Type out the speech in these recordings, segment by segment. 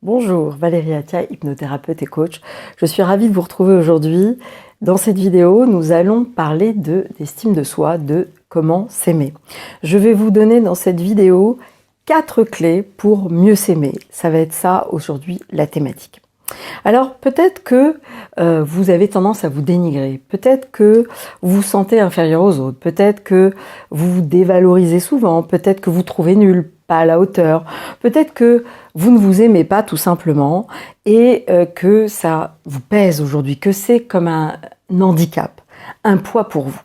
Bonjour, Valérie Attia, hypnothérapeute et coach. Je suis ravie de vous retrouver aujourd'hui. Dans cette vidéo, nous allons parler d'estime de soi, de comment s'aimer. Je vais vous donner dans cette vidéo 4 clés pour mieux s'aimer. Ça va être ça aujourd'hui la thématique. Alors peut-être que vous avez tendance à vous dénigrer, peut-être que vous vous sentez inférieur aux autres, peut-être que vous vous dévalorisez souvent, peut-être que vous trouvez nul, pas à la hauteur, peut-être que vous ne vous aimez pas tout simplement et que ça vous pèse aujourd'hui, que c'est comme un handicap, un poids pour vous.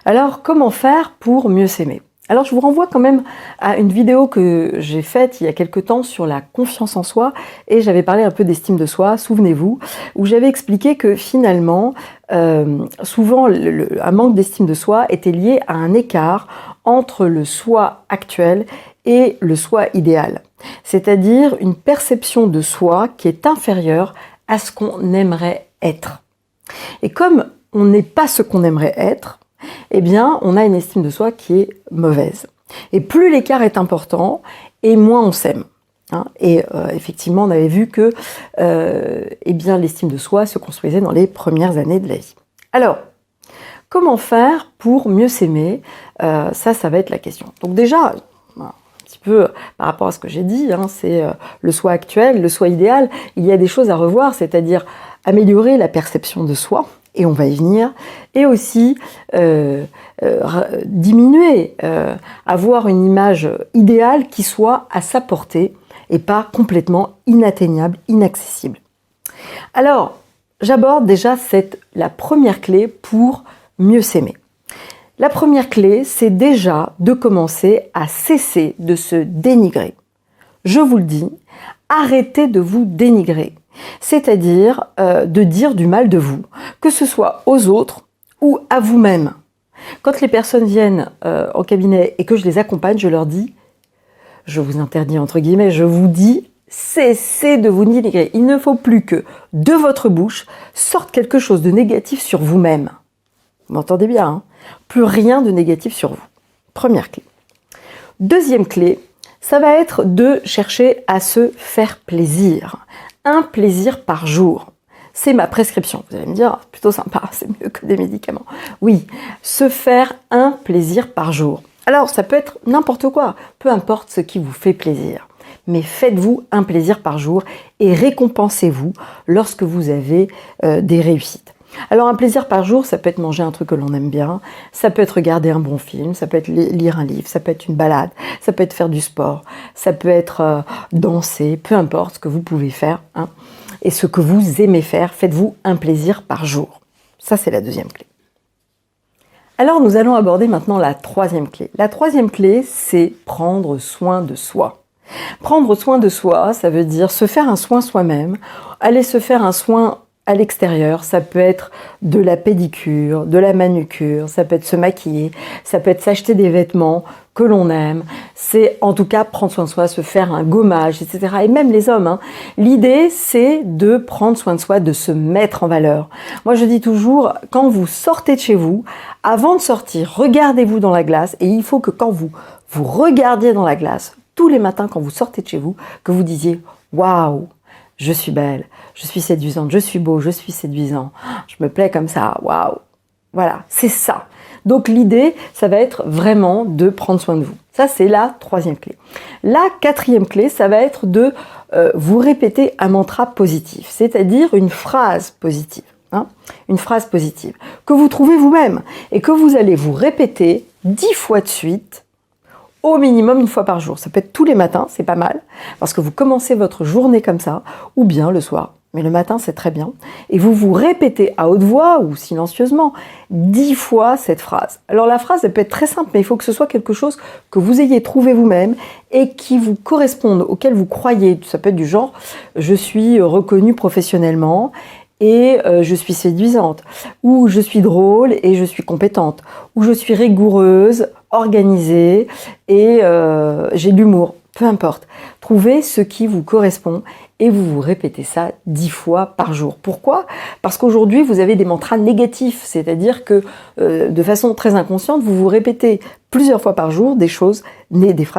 Alors comment faire pour mieux s'aimer ? Alors je vous renvoie quand même à une vidéo que j'ai faite il y a quelque temps sur la confiance en soi et j'avais parlé un peu d'estime de soi, souvenez-vous, où j'avais expliqué que finalement, souvent un manque d'estime de soi était lié à un écart entre le soi actuel et le soi idéal. C'est-à-dire une perception de soi qui est inférieure à ce qu'on aimerait être. Et comme on n'est pas ce qu'on aimerait être, eh bien, on a une estime de soi qui est mauvaise. Et plus l'écart est important, et moins on s'aime. Et effectivement, on avait vu que eh bien, l'estime de soi se construisait dans les premières années de la vie. Alors, comment faire pour mieux s'aimer ? Ça va être la question. Donc déjà, un petit peu par rapport à ce que j'ai dit, c'est le soi actuel, le soi idéal. Il y a des choses à revoir, c'est-à-dire améliorer la perception de soi, et on va y venir, et aussi diminuer, avoir une image idéale qui soit à sa portée et pas complètement inatteignable, inaccessible. Alors, j'aborde déjà la première clé pour mieux s'aimer. La première clé, c'est déjà de commencer à cesser de se dénigrer. Je vous le dis, arrêtez de vous dénigrer. C'est-à-dire de dire du mal de vous, que ce soit aux autres ou à vous-même. Quand les personnes viennent en cabinet et que je les accompagne, je leur dis, je vous interdis entre guillemets, je vous dis, cessez de vous dénigrer. Il ne faut plus que de votre bouche sorte quelque chose de négatif sur vous-même. Vous m'entendez bien, Plus rien de négatif sur vous. Première clé. Deuxième clé, ça va être de chercher à se faire plaisir. Un plaisir par jour. C'est ma prescription. Vous allez me dire, plutôt sympa, c'est mieux que des médicaments. Oui, se faire un plaisir par jour. Alors, ça peut être n'importe quoi, peu importe ce qui vous fait plaisir. Mais faites-vous un plaisir par jour et récompensez-vous lorsque vous avez des réussites. Alors un plaisir par jour, ça peut être manger un truc que l'on aime bien, ça peut être regarder un bon film, ça peut être lire un livre, ça peut être une balade, ça peut être faire du sport, ça peut être danser, peu importe ce que vous pouvez faire et ce que vous aimez faire, faites-vous un plaisir par jour. Ça, c'est la deuxième clé. Alors nous allons aborder maintenant la troisième clé. La troisième clé, c'est prendre soin de soi. Prendre soin de soi, ça veut dire se faire un soin soi-même, aller se faire un soin à l'extérieur, ça peut être de la pédicure, de la manucure, ça peut être se maquiller, ça peut être s'acheter des vêtements que l'on aime, c'est en tout cas prendre soin de soi, se faire un gommage, etc. Et même les hommes, L'idée, c'est de prendre soin de soi, de se mettre en valeur. Moi, je dis toujours, quand vous sortez de chez vous, avant de sortir, regardez-vous dans la glace et il faut que quand vous regardiez dans la glace, tous les matins quand vous sortez de chez vous, que vous disiez « Waouh !» Je suis belle, je suis séduisante, je suis beau, je suis séduisant, je me plais comme ça, waouh. Voilà, c'est ça. Donc l'idée, ça va être vraiment de prendre soin de vous. Ça, c'est la troisième clé. La quatrième clé, ça va être de vous répéter un mantra positif, c'est-à-dire une phrase positive. Une phrase positive que vous trouvez vous-même et que vous allez vous répéter 10 fois de suite, au minimum une fois par jour. Ça peut être tous les matins, c'est pas mal, parce que vous commencez votre journée comme ça, ou bien le soir. Mais le matin, c'est très bien. Et vous vous répétez à haute voix ou silencieusement 10 fois cette phrase. Alors la phrase, elle peut être très simple, mais il faut que ce soit quelque chose que vous ayez trouvé vous-même et qui vous corresponde, auquel vous croyez. Ça peut être du genre « je suis reconnue professionnellement » et je suis séduisante, ou je suis drôle et je suis compétente, ou je suis rigoureuse, organisée et j'ai de l'humour. peu importe. Trouvez ce qui vous correspond et vous vous répétez ça 10 fois par jour. Pourquoi? Parce qu'aujourd'hui, vous avez des mantras négatifs, c'est-à-dire que de façon très inconsciente, vous vous répétez plusieurs fois par jour des phrases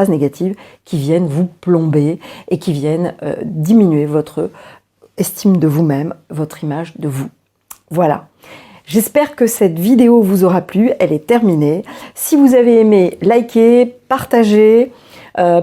négatives qui viennent vous plomber et qui viennent diminuer votre estime de vous-même, votre image de vous. Voilà. J'espère que cette vidéo vous aura plu, elle est terminée. Si vous avez aimé, likez, partagez.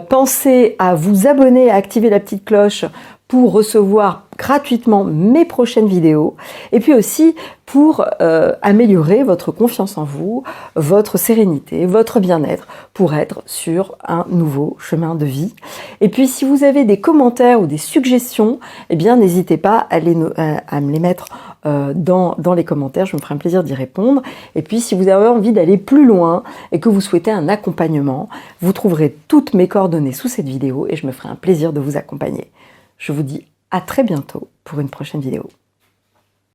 Pensez à vous abonner, à activer la petite cloche pour recevoir gratuitement mes prochaines vidéos et puis aussi pour améliorer votre confiance en vous, votre sérénité, votre bien-être pour être sur un nouveau chemin de vie. Et puis si vous avez des commentaires ou des suggestions, eh bien n'hésitez pas à me les mettre dans les commentaires, je me ferai un plaisir d'y répondre. Et puis si vous avez envie d'aller plus loin et que vous souhaitez un accompagnement, vous trouverez toutes mes coordonnées sous cette vidéo et je me ferai un plaisir de vous accompagner. Je vous dis à très bientôt pour une prochaine vidéo.